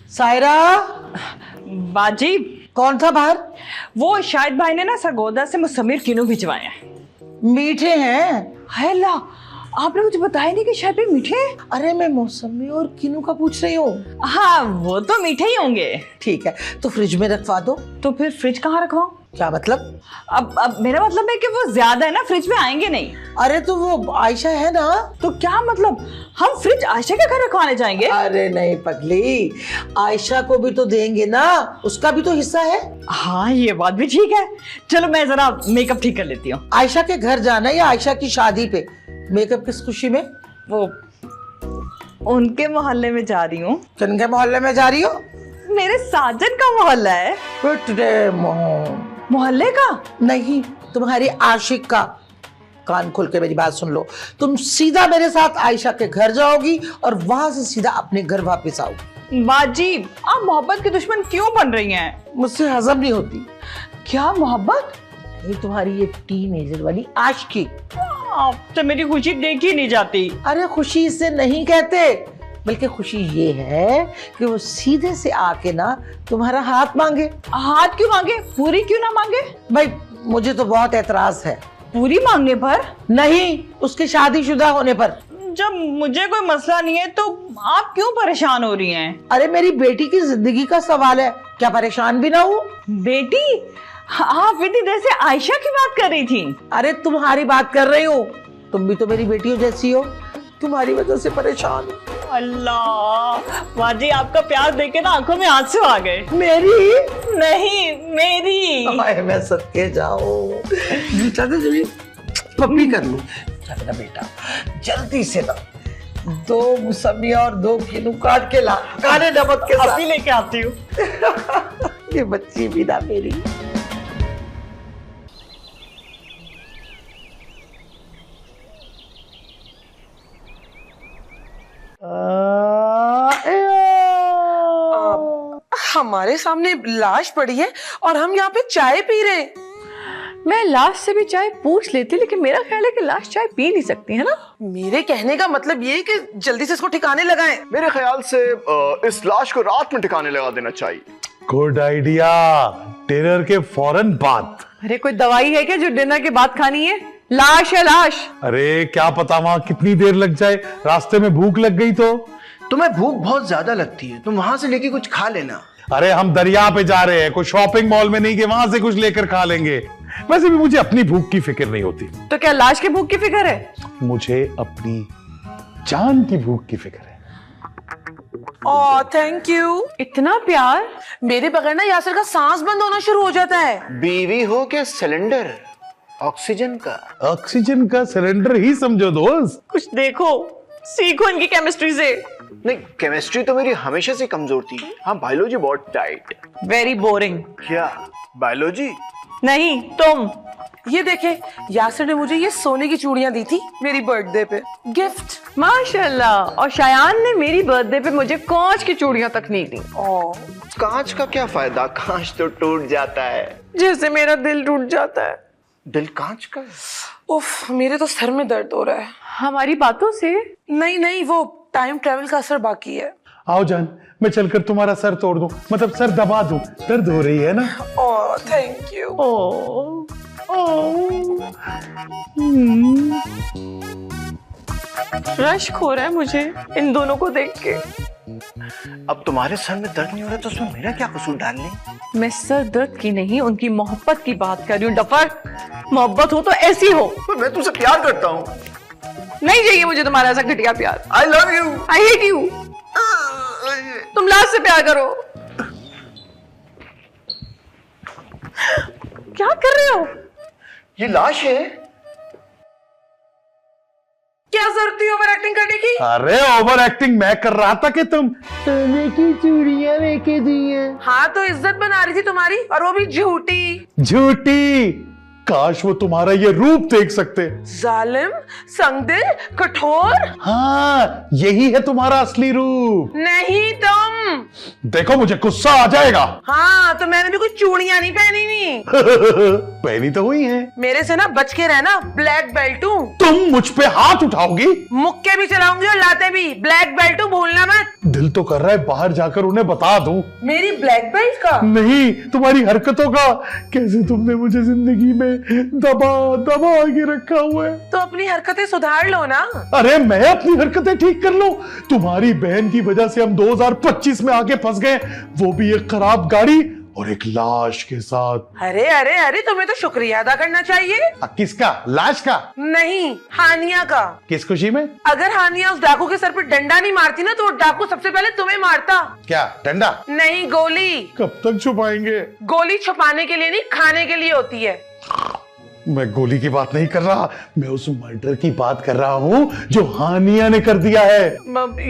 सायरा। बाजी। कौन था बाहर? वो शाहिद भाई ने ना सरगोदा से मुसम्मिर किनू भिजवाए हैं। मीठे हैं? हाय अल्लाह, आपने मुझे बताया नहीं कि शायद भाई मीठे हैं। अरे मैं मौसमी और किनू का पूछ रही हूँ। हाँ वो तो मीठे ही होंगे। ठीक है तो फ्रिज में रखवा दो। तो फिर फ्रिज कहाँ रखवाऊं? क्या मतलब? अब मेरा मतलब है कि वो ज्यादा है ना, फ्रिज में आएंगे नहीं। अरे तो वो आयशा है ना। तो क्या मतलब हम फ्रिज आयशा के घर रखवाने जाएंगे? अरे नहीं पगली, आयशा को भी तो देंगे ना, उसका भी तो हिस्सा है। हाँ ये बात भी ठीक है। चलो मैं जरा मेकअप ठीक कर लेती हूँ। आयशा के घर जाना या आयशा की शादी पे? मेकअप किस खुशी में? वो उनके मोहल्ले में जा रही हूँ। किनके मोहल्ले में जा रही हो? मेरे साजन का मोहल्ला है। मोहल्ले का नहीं, तुम्हारी आशिक का। कान खोल के मेरी बात सुन लो, तुम सीधा मेरे साथ आयशा के घर जाओगी और वहां से सीधा अपने घर वापस आओगी। बाजी आप मोहब्बत की दुश्मन क्यों बन रही हैं? मुझसे हजम नहीं होती। क्या मोहब्बत? ये तुम्हारी ये टीनेजर वाली आशिकी। आपसे मेरी खुशी देखी नहीं जाती। अरे खुशी इसे नहीं कहते, बल्कि खुशी ये है कि वो सीधे से आके ना तुम्हारा हाथ मांगे। हाथ क्यों मांगे? पूरी क्यों ना मांगे? भाई मुझे तो बहुत एतराज है। पूरी मांगने पर? नहीं, उसके शादीशुदा होने पर। जब मुझे कोई मसला नहीं है तो आप क्यों परेशान हो रही हैं? अरे मेरी बेटी की जिंदगी का सवाल है, क्या परेशान भी ना हो? बेटी? आप इतनी देर से आयशा की बात कर रही थी। अरे तुम्हारी बात कर रही हूँ, तुम भी तो मेरी बेटियों जैसी हो, तुम्हारी वजह से परेशान हूँ। अल्लाह बाजी आपका प्यार देख के ना आंखों में आंसू आ गए। मेरी नहीं मेरी। मैं सदके जाऊं, पप्पी कर लूं। मेरा बेटा जल्दी से ना 2 मौसमी और 2 किनू काट के ला, काले नमक के साथ। अभी लेके आती हूँ। ये बच्ची भी ना मेरी। हमारे सामने लाश पड़ी है और हम यहाँ पे चाय पी रहे हैं। मैं लाश से भी चाय पूछ लेती, लेकिन मेरा ख्याल है कि लाश चाय पी नहीं सकती है ना। मेरे कहने का मतलब ये है कि जल्दी से इसको ठिकाने लगाएं। मेरे ख्याल से इस लाश को रात में ठिकाने लगा देना चाहिए। गुड आइडिया, डिनर के फौरन बाद। अरे कोई दवाई है क्या जो डिनर के बाद खानी है? लाश है लाश। अरे क्या पता वहां कितनी देर लग जाए, रास्ते में भूख लग गई तो। तुम्हें भूख बहुत ज्यादा लगती है, तुम वहां से लेके कुछ खा लेना। अरे हम दरिया पे जा रहे हैं, कोई शॉपिंग मॉल में नहीं कि वहां से कुछ लेकर खा लेंगे। वैसे भी मुझे अपनी भूख की फिक्र नहीं होती। तो क्या लाश की भूख की फिक्र है? मुझे अपनी जान की भूख की फिक्र है। Oh thank you. इतना प्यार? मेरे बगैर ना यासिर का सांस बंद होना शुरू हो जाता है। बीवी हो क्या सिलेंडर ऑक्सीजन का? ऑक्सीजन का सिलेंडर ही समझो दोस्त। कुछ देखो, सीखो इनकी केमिस्ट्री से। नहीं, केमिस्ट्री तो मेरी हमेशा से कमजोर थी। हाँ, बायोलॉजी बहुत टाइट। Very boring. क्या बायोलॉजी? नहीं तुम। ये देखे, यासिर ने मुझे ये सोने की चूड़ियां दी थी मेरी बर्थडे पे गिफ्ट। माशाल्लाह। और शायान ने मेरी बर्थडे पे मुझे कांच की चूड़ियां तक नहीं दी। कांच का क्या फायदा, कांच तो टूट जाता है। जैसे मेरा दिल टूट जाता है। दिल कांच का? उफ, मेरे तो सर में दर्द हो रहा है। हमारी बातों से? नहीं, वो टाइम ट्रेवल का असर बाकी है। आओ जान, मैं चलकर तुम्हारा सर तोड़ दूं, मतलब सर दबा दूं, दर्द हो रही है ना। Oh thank you. रश्क हो रहा है मुझे इन दोनों को देख के। अब तुम्हारे सर में दर्द नहीं हो रहा तो उसमें मेरा क्या कसूर डालने? मैं सर दर्द की नहीं, उनकी मोहब्बत की बात कर रही हूँ। डफर, मोहब्बत हो तो ऐसी हो। मैं तुमसे प्यार करता हूँ। नहीं चाहिए मुझे तुम्हारा ऐसा घटिया प्यार। I love you. I hate you. तुम लाश से प्यार करो। क्या कर रहे हो? ये लाश है। क्या जरूरत थी ओवर एक्टिंग करने की? अरे ओवर एक्टिंग मैं कर रहा था कि तुम सोने की चूड़ियां लेके दी हैं। हाँ तो इज्जत बना रही थी तुम्हारी, और वो भी झूठी। झूठी। काश वो तुम्हारा ये रूप देख सकते। जालिम, संगदिल, कठोर। हाँ, यही है तुम्हारा असली रूप। नहीं तुम। देखो मुझे गुस्सा आ जाएगा। हाँ, तो मैंने भी कुछ चूड़ियां नहीं पहनी हुई। पहनी तो हुई है। मेरे से ना बच के रहना, ब्लैक बेल्ट हूँ। तुम मुझ पे हाथ उठाओगी? मुक्के भी चलाऊंगी और लाते भी। ब्लैक बेल्ट हूँ, भूलना मत। दिल तो कर रहा है बाहर जाकर उन्हें बता दूं। मेरी ब्लैक बेल्ट का? नहीं, तुम्हारी हरकतों का। कैसे तुमने मुझे जिंदगी में दबा दबा के रखा हुआ है। तो अपनी हरकतें सुधार लो ना। अरे मैं अपनी हरकतें ठीक कर लूं? तुम्हारी बहन की वजह से हम 2025 में आके फंस गए, वो भी एक खराब गाड़ी और एक लाश के साथ। अरे अरे अरे, तुम्हें तो शुक्रिया अदा करना चाहिए। किसका? लाश का? नहीं, हानिया का। किस खुशी में? अगर हानिया उस डाकू के सर पे डंडा नहीं मारती ना, तो वो डाकू सबसे पहले तुम्हें मारता। क्या डंडा? नहीं, गोली। कब तक छुपाएंगे? गोली छुपाने के लिए नहीं, खाने के लिए होती है। मैं गोली की बात नहीं कर रहा, मैं उस मर्डर की बात कर रहा हूँ जो हानिया ने कर दिया है।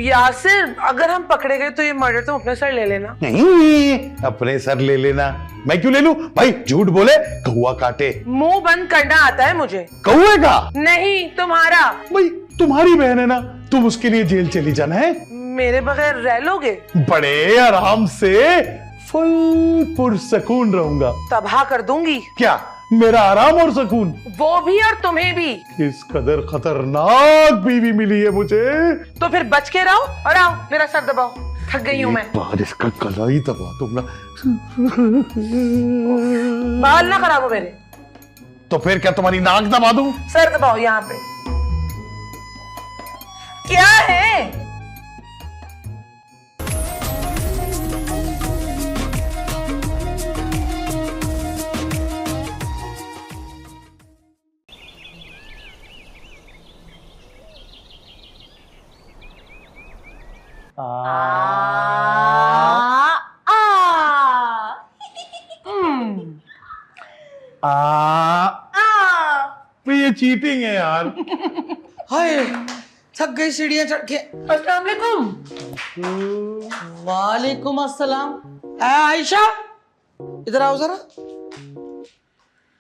यासिर, अगर हम पकड़े गए तो ये मर्डर तुम अपने सर ले लेना। नहीं, अपने सर ले लेना। मैं क्यों ले लूं? भाई झूठ बोले कौवा काटे। मुंह बंद करना आता है मुझे। कौवे का? नहीं, तुम्हारा। भाई तुम्हारी बहन है ना, तुम उसके लिए जेल चली जाना है। मेरे बगैर रह लोगे? बड़े आराम से फुल पुरसकून रहूंगा। तबाह कर दूंगी। क्या मेरा आराम और सुकून? वो भी और तुम्हें भी। इस कदर खतरनाक बीवी मिली है मुझे। तो फिर बच के रहो और आओ मेरा सर दबाओ, थक गई हूँ मैं। बाहर इसका गला ही दबा दूंगा। बाल ना खराब हो मेरे। तो फिर क्या तुम्हारी नाक दबा दूं? सर दबाओ यहाँ पे। क्या है? ये चीटिंग है यार। हाय, थक गई सीढ़ियां चढ़ के। अस्सलाम वालेकुम। वालेकुम अस्सलाम। आयशा, इधर आओ जरा।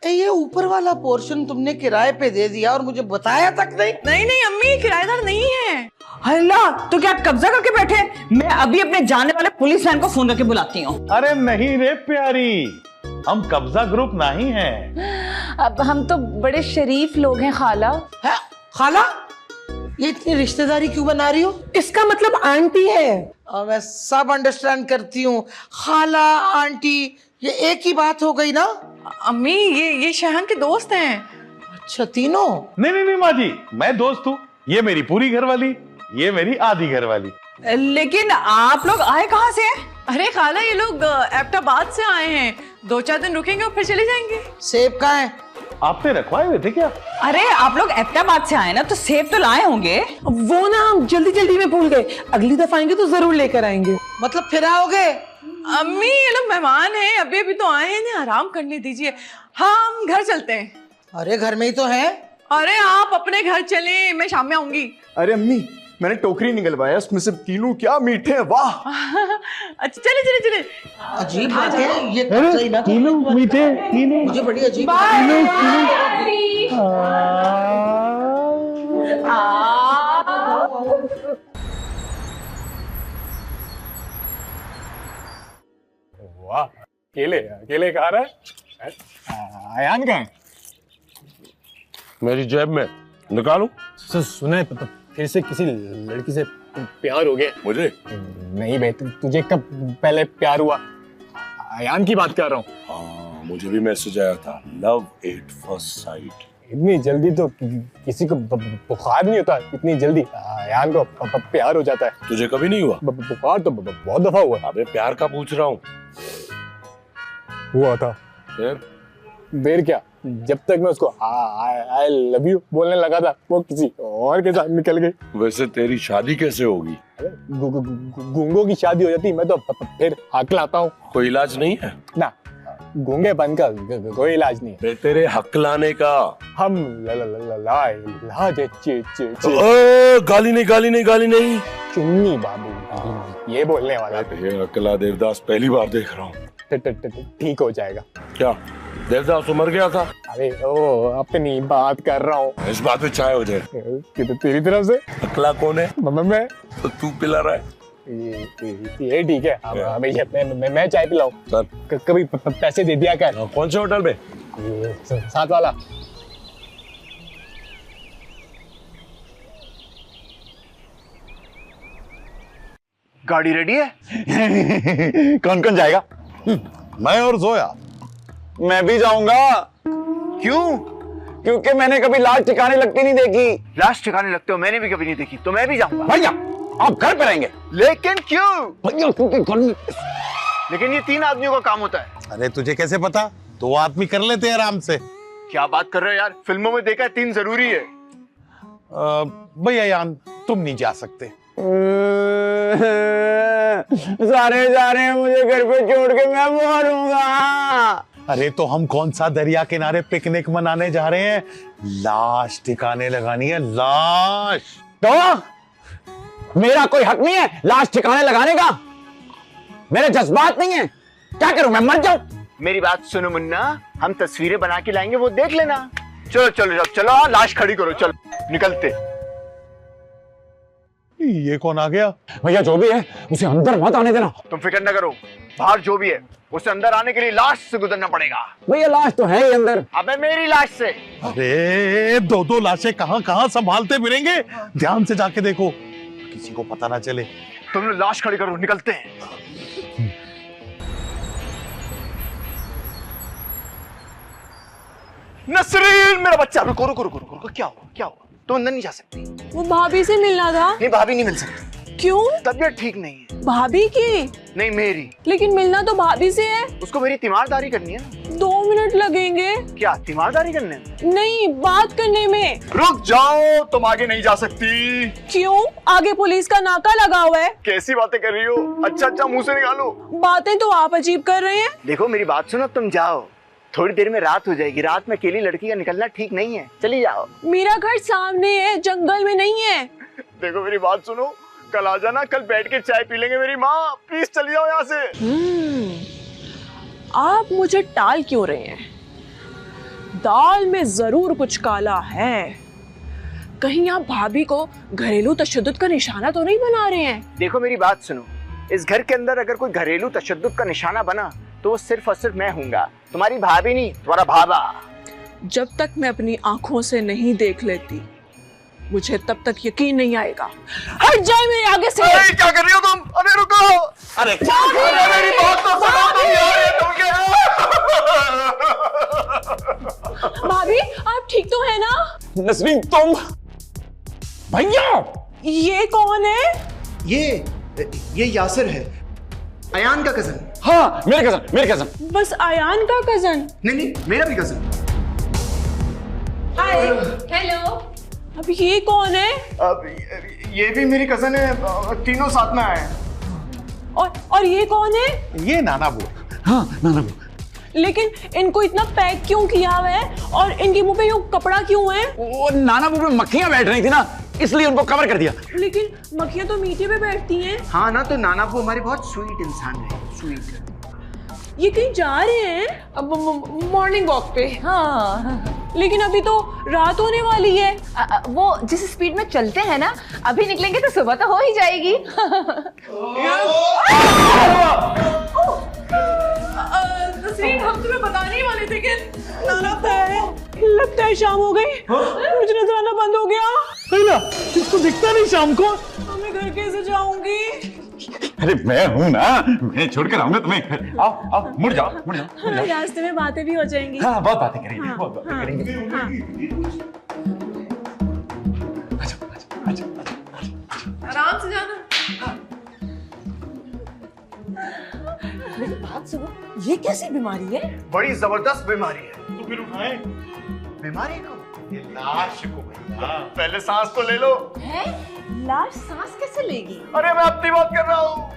ये ऊपर वाला पोर्शन तुमने किराए पे दे दिया और मुझे बताया तक नहीं। नहीं नहीं अम्मी, किराएदार नहीं है। अल्लाह, तो क्या कब्जा करके बैठे? मैं अभी अपने जाने वाले पुलिस वैन को फोन करके बुलाती हूँ। अरे नहीं रे प्यारी, हम कब्जा ग्रुप नहीं हैं। अब हम तो बड़े शरीफ लोग हैं खाला। है खाला? ये इतनी रिश्तेदारी क्यों बना रही हो? इसका मतलब आंटी है। मैं सब अंडरस्टैंड करती हूँ। खाला आंटी ये एक ही बात हो गई ना। अम्मी, ये शहन के दोस्त हैं। अच्छा, तीनों? नहीं नहीं नहीं माँ जी, मैं दोस्त हूँ। ये मेरी पूरी घरवाली, ये मेरी आधी घरवाली। लेकिन आप लोग आए कहाँ से हैं? अरे खाला, ये लोग एबटाबाद से आए हैं। 2-4 दिन रुकेंगे और फिर चले जाएंगे। सेब कहाँ है? आपने रखवाए हुए थे क्या? अरे आप लोग एबटाबाद से आए ना, तो सेब तो लाए होंगे। वो ना हम जल्दी जल्दी में भूल गए, अगली दफा आएंगे तो जरूर लेकर आएंगे। मतलब फिर आओगे? अम्मी, ये लोग मेहमान हैं, अभी अभी तो आए हैं, इन्हें आराम करने दीजिए। हाँ, हम घर चलते हैं। अरे घर में ही तो है। अरे आप अपने घर चलें, मैं शाम में आऊंगी। अरे अम्मी, मैंने टोकरी निकलवाया, उसमें से तीनों क्या मीठे हैं, वाह। अच्छा, चले चले चले। अजीब बात है ये। सही ना? तीनों मीठे, तीनों। मुझे बड़ी अजीब वाह, अकेले अकेले खा रहा है। आयान कहाँ है? मेरी जेब में, निकालूं? सुना है फिर से किसी लड़की से प्यार हो गया। मुझे? नहीं बे, तुझे कब पहले प्यार हुआ? आयान की बात कर रहा हूँ। हाँ, मुझे भी मैसेज आया था, लव एट फर्स्ट साइट। इतनी जल्दी तो किसी को बुखार नहीं होता, इतनी जल्दी आयान को प्यार हो जाता है। तुझे कभी नहीं हुआ? बुखार तो बहुत दफा हुआ। अबे प्यार का पूछ रहा हूँ। हुआ था। फिर? देर क्या, जब तक मैं उसको आई लव यू बोलने लगा था, वो किसी और के साथ निकल गई। वैसे तेरी शादी कैसे होगी? गूंगों की शादी हो जाती, मैं तो फिर हकलाता हूँ। कोई इलाज नहीं है ना? गूंगेपन का कोई इलाज नहीं है। तेरे हकलाने का हम गाली नहीं, गाली नहीं, गाली नहीं। चुन्नी बाबू ये बोलने वाला। हकला देवदास पहली बार देख रहा हूँ। ठीक हो जाएगा। क्या देवदास तो मर गया था? अरे ओ, अपनी बात कर रहा हूँ। इस बात में चाय हो जाए। तेरी तरफ से हकला कौन है? मैं। तो तू पिला रहा है? ये ठीक है। हमेशा मैं चाय पिलाऊं सर कभी पैसे दे दिया कर। कौन से होटल में? साथ वाला। गाड़ी रेडी है? कौन कौन जाएगा? मैं और जोया। मैं भी जाऊंगा। क्यों? क्योंकि मैंने कभी लाश ठिकाने लगती नहीं देखी। लाश ठिकाने लगते हो मैंने भी कभी नहीं देखी, तो मैं भी जाऊंगा। भैया आप घर पे रहेंगे? लेकिन क्यों? भैया क्योंकि घर में लेकिन ये 3 आदमियों का काम होता है। अरे तुझे कैसे पता? 2 आदमी कर लेते हैं आराम से। क्या बात कर रहे हो यार, फिल्मों में देखा है 3 जरूरी है। भैया यान तुम नहीं जा सकते। सारे जा रहे हैं मुझे घर पे छोड़ के, मैं मरूंगा। अरे तो हम कौन सा दरिया किनारे पिकनिक मनाने जा रहे हैं? लाश ठिकाने लगानी है, लाश। तो मेरा कोई हक नहीं है लाश ठिकाने लगाने का? मेरे जज्बात नहीं है, क्या करूं मैं, मर जाऊं? मेरी बात सुनो मुन्ना, हम तस्वीरें बना के लाएंगे, वो देख लेना। चलो चलो चलो, लाश खड़ी करो, चलो निकलते। ये कौन आ गया? भैया जो भी है उसे अंदर मत आने देना। तुम फिक्र न करो, बाहर जो भी है उसे अंदर आने के लिए लाश से गुजरना पड़ेगा। भैया लाश तो है ही अंदर। अबे मेरी लाश से। अरे 2-2 लाशें कहां कहां संभालते फिरेंगे? ध्यान से जाके देखो, किसी को पता ना चले। तुम लोग लाश खड़ी करो, निकलते हैं। नसरीन मेरा बच्चा, रुको रुको रुको रुको, क्या हुआ क्या हुआ? तुम अंदर नहीं जा सकती। वो भाभी से मिलना था। नहीं भाभी नहीं मिल सकती, क्यों? तबीयत ठीक नहीं है। भाभी की? नहीं मेरी। लेकिन मिलना तो भाभी से है। उसको मेरी तीमारदारी करनी है ना। 2 मिनट लगेंगे। क्या तीमारदारी करने में? नहीं, बात करने में। रुक जाओ, तुम आगे नहीं जा सकती। क्यों? आगे पुलिस का नाका लगा हुआ है। कैसी बातें कर रही हो? अच्छा अच्छा मुंह से निकालो। बातें तो आप अजीब कर रहे हैं। देखो मेरी बात सुनो, तुम जाओ, थोड़ी देर में रात हो जाएगी। रात में अकेली लड़की का निकलना ठीक नहीं है, चली जाओ। मेरा घर सामने है, जंगल में नहीं है। देखो मेरी बात सुनो, कल आ जाना, कल बैठ के चाय पी लेंगे। मेरी माँ प्लीज चली जाओ यहाँ से। आप मुझे टाल क्यों रहे हैं? दाल में जरूर कुछ काला है। कहीं आप भाभी को घरेलू तशद्दुद का निशाना तो नहीं बना रहे हैं? देखो मेरी बात सुनो, इस घर के अंदर अगर कोई घरेलू तशद्दुद का निशाना बना तो वो सिर्फ और सिर्फ मैं हूँगा, तुम्हारी भाभी नहीं, तुम्हारा भाभा। जब तक मैं अपनी आंखों से नहीं देख लेती मुझे तब तक यकीन नहीं आएगा। हट जाए मेरे आगे से। अरे क्या कर रही हो तुम? अरे रुको। अरे अरे मेरी बात तो सुनो तुम यार, ये तुम क्या? भाभी आप ठीक तो है ना? नसरीन तुम? भैया ये कौन है? ये यासिर है, अयान का कजन। हाँ मेरे कजन। बस अयान का कजन? नहीं मेरा भी कजन। Hi hello. अब ये कौन है? अब ये भी मेरी कजन है, तीनों साथ में आए। और ये कौन है? ये नाना बुआ। हाँ नाना बुआ। लेकिन इनको इतना पैक क्यों किया हुआ है और इनके मुंह पे यूं कपड़ा क्यों है? वो नाना बुआ में मक्खियां बैठ रही थी ना, इसलिए उनको कवर कर दिया। लेकिन मक्खियां तो मीठे पे बैठती हैं। हाँ ना, तो नाना वो हमारी बहुत स्वीट इंसान है, स्वीट। ये कहीं जा रहे हैं? अब मॉर्निंग वॉक पे? हाँ लेकिन अभी तो रात होने वाली है। वो जिस स्पीड में चलते हैं ना, अभी निकलेंगे तो सुबह तो हो ही जाएगी। नसरीन हम तुम्हें बताने ही वाले थे कि लगता है शाम हो गई। मुझे नजर आना बंद हो गया। इसको दिखता नहीं शाम को। मैं घर कैसे जाऊंगी? अरे मैं हूँ ना, मैं छोड़कर आऊंगा तुम्हें। आओ मुड़ जाओ। रास्ते में बातें भी हो जाएंगी। हाँ बहुत बातें करेंगे, बहुत बातें करेंगे। आराम से जाना। बात सुनो, ये कैसी बीमारी है? बड़ी जबरदस्त बीमारी है। तो फिर उठाए बीमारी को? ये लाश को भैया। पहले सांस तो ले लो। है? लाश सांस कैसे लेगी? अरे मैं अपनी बात कर रहा हूँ।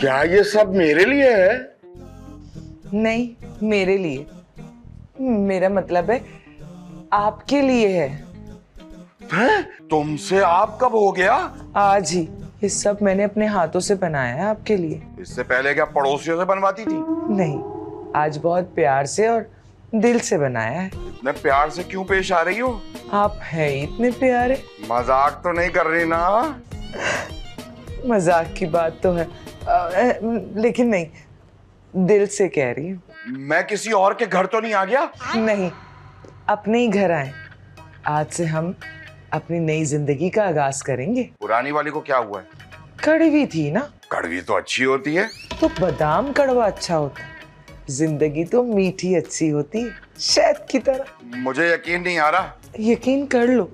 क्या ये सब मेरे लिए है? नहीं, मेरे लिए। मेरा मतलब है आपके लिए है। हैं? तुमसे आप कब हो गया? आज ही। ये सब मैंने अपने हाथों से बनाया है आपके लिए। इससे पहले क्या पड़ोसियों से बनवाती थी? नहीं, आज बहुत प्यार से और दिल से बनाया है। इतने प्यार से क्यों पेश आ रही हो? आप हैं ही इतने प्यारे। मजाक तो नहीं कर रही ना? मजाक की बात तो है, लेकिन नहीं, दिल से कह रही हूँ। मैं किसी और के घर तो नहीं आ गया? नहीं, अपने ही घर आए। आज से हम अपनी नई जिंदगी का आगाज करेंगे। पुरानी वाली को क्या हुआ है? कड़वी थी ना? कड़वी तो अच्छी होती है। तो बादाम कड़वा अच्छा होता है, जिंदगी तो मीठी अच्छी होती है, शहद की तरह। मुझे यकीन नहीं आ रहा। यकीन कर लो,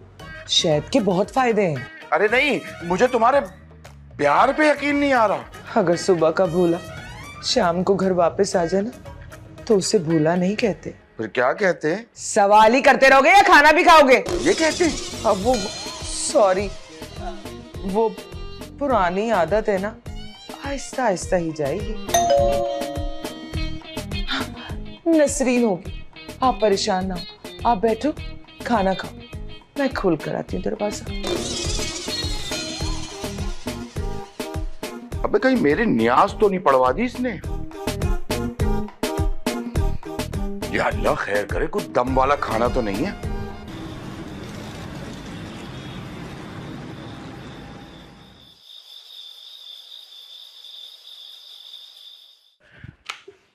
शहद के बहुत फायदे हैं। अरे नहीं, मुझे तुम्हारे प्यार पे यकीन नहीं आ रहा। अगर सुबह का भूला शाम को घर वापस आ जाना तो उसे भूला नहीं कहते। फिर क्या कहते हैं? सवाल ही करते रहोगे या खाना भी खाओगे? ये कहते हैं? अब वो सॉरी, वो पुरानी आदत है ना, आहिस्ता आहिस्ता ही जाएगी। नसरीन होगी, आप परेशान ना हो, आप बैठो खाना खाओ, मैं खोल कर आती हूँ दरवाजा। अबे कहीं मेरे न्याज तो नहीं पड़वा दी इसने? या अल्लाह खैर करे, कुछ दम वाला खाना तो नहीं है।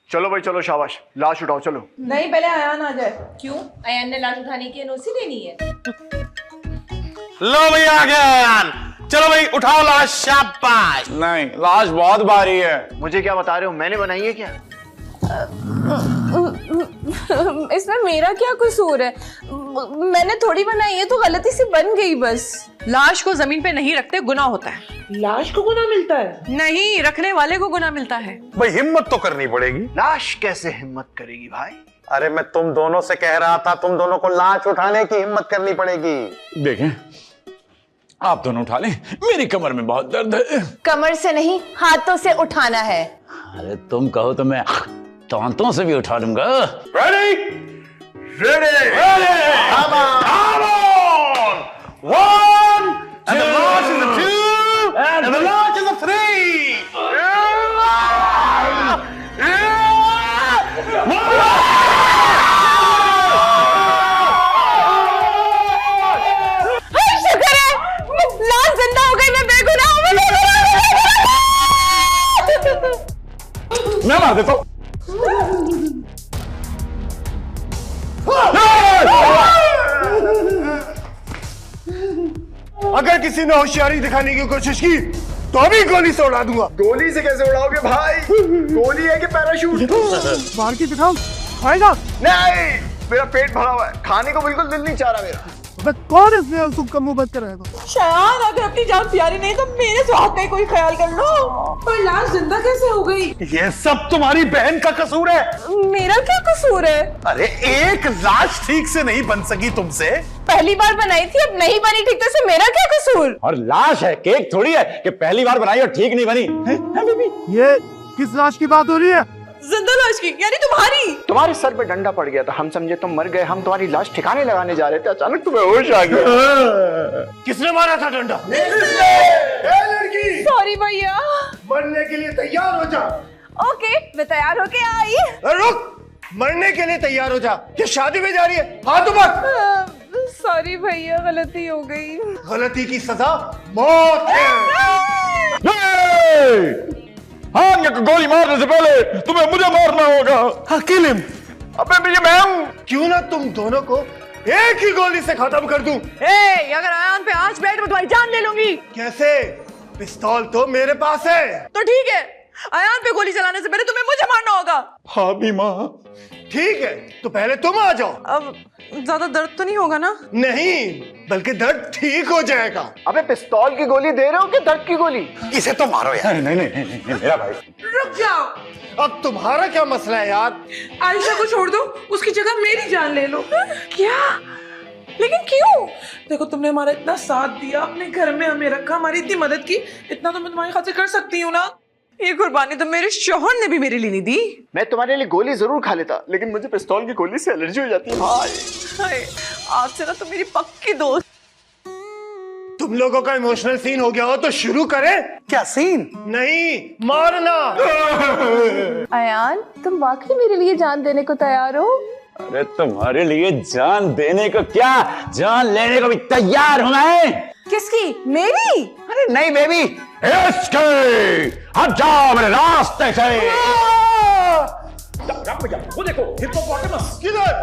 चलो भाई चलो, शाबाश, लाश उठाओ चलो। नहीं, पहले आयान आ जाए। क्यों? अयान ने लाश उठाने की एनओसी लेनी है। लो भाई आ गया अयान, चलो भाई उठाओ लाश, शाबाश। नहीं, लाश बहुत भारी है। मुझे क्या बता रहे हो, मैंने बनाई है क्या? इसमें मेरा क्या कसूर है? मैंने थोड़ी बनाई है, तो गलती से बन गई बस। लाश को जमीन पे नहीं रखते, गुनाह होता है। लाश को गुनाह मिलता है? नहीं, रखने वाले को गुनाह मिलता है। भाई हिम्मत तो करनी पड़ेगी। लाश कैसे हिम्मत करेगी भाई? अरे मैं तुम दोनों से कह रहा था, तुम दोनों को लाश उठाने की हिम्मत करनी पड़ेगी। देखें, आप दोनों उठा लें, मेरी कमर में बहुत दर्द है। कमर से नहीं, हाथों से उठाना है। अरे तुम कहो तो मैं दांतों से भी उठा लूंगा। Ready ready come on 1 and the launch is a 2 and the launch is a 3 शुक्र है, लाश जिंदा हो गई, मैं बेगुनाह हूं, मैं बेगुनाह हूं। मैं मार देता हूं। अगर किसी ने होशियारी दिखाने की कोशिश की तो अभी गोली से उड़ा दूंगा। गोली से कैसे उड़ाओगे भाई? गोली है कि पैराशूट? मार के दिखाओ, खाएगा? नहीं, मेरा पेट भरा हुआ है, खाने को बिल्कुल दिल नहीं चाह रहा मेरा। कौन इसने उसको का मुंह बंद कराएगा? शयान, अगर अपनी जान प्यारी नहीं तो मेरे स्वाद का ही कोई ख्याल कर लो। और लाश जिंदा कैसे हो गई? ये सब तुम्हारी बहन का कसूर है। मेरा क्या कसूर है? अरे एक लाश ठीक से नहीं बन सकी तुमसे। पहली बार बनाई थी, अब नहीं बनी ठीक से, मेरा क्या कसूर? और लाश है, केक थोड़ी है कि पहली बार बनाई और ठीक नहीं बनी। ये किस लाश की बात हो रही है? जिंदा लाश की, यानी तुम्हारी। तुम्हारे सर पे डंडा पड़ गया था, हम समझे तुम मर गए, हम तुम्हारी लाश ठिकाने लगाने जा रहे थे, अचानक तुम्हें होश आ गया। किसने मारा था डंडा? लड़की, सॉरी भैया। मरने के लिए तैयार हो जा। ओके, मैं तैयार होके आई। रुक, मरने के लिए तैयार हो जा। क्या शादी में जा रही है? हाथ मत। सॉरी भैया, गलती हो गई। गलती की सजा मौत है। हाँ, गोली मारने से पहले तुम्हें मुझे मारना होगा। अकेले? अबे भैया मैं हूं। क्यों ना तुम दोनों को एक ही गोली से खत्म कर दूं। अगर आयान पे आंच बैठ, मैं तुम्हारी जान ले लूंगी। कैसे? पिस्तौल तो मेरे पास है। तो ठीक है, आयान पे गोली चलाने से पहले तुम्हें मुझे मारना होगा। हाँ भी माँ। ठीक है, तो पहले तुम आ जाओ। अब ज्यादा दर्द तो नहीं होगा ना? नहीं, बल्कि दर्द ठीक हो जाएगा। अबे पिस्तौल की गोली दे रहे हो कि दर्द की गोली? इसे तो मारो यार। नहीं, मेरा भाई। रुक जाओ। अब तुम्हारा क्या मसला है यार? आयशा को छोड़ दो, उसकी जगह मेरी जान ले लो। क्या? लेकिन क्यों? देखो, तुमने हमारा इतना साथ दिया, अपने घर में हमें रखा, हमारी इतनी मदद की, इतना तो मैं तुम्हारी खातिर कर सकती हूँ ना। ये कुर्बानी तो मेरे शौहर ने भी मेरे लिए नहीं दी। मैं तुम्हारे लिए गोली जरूर खा लेता, लेकिन मुझे पिस्तौल की गोली से एलर्जी हो जाती है भाई। हाय, आपसे ना तो मेरी पक्की दोस्त। तुम लोगों का इमोशनल सीन हो गया हो तो शुरू करें। क्या सीन? नहीं, मारना। अयान, तुम वाकई मेरे लिए जान देने को तैयार हो? अरे तुम्हारे लिए जान देने को क्या, जान लेने को भी तैयार हूं मैं। किसकी? मेरी? अरे नहीं बेबी, इसके। हट जाओ मेरे रास्ते से। वो देखो, हिप्पोपोटामस किधर?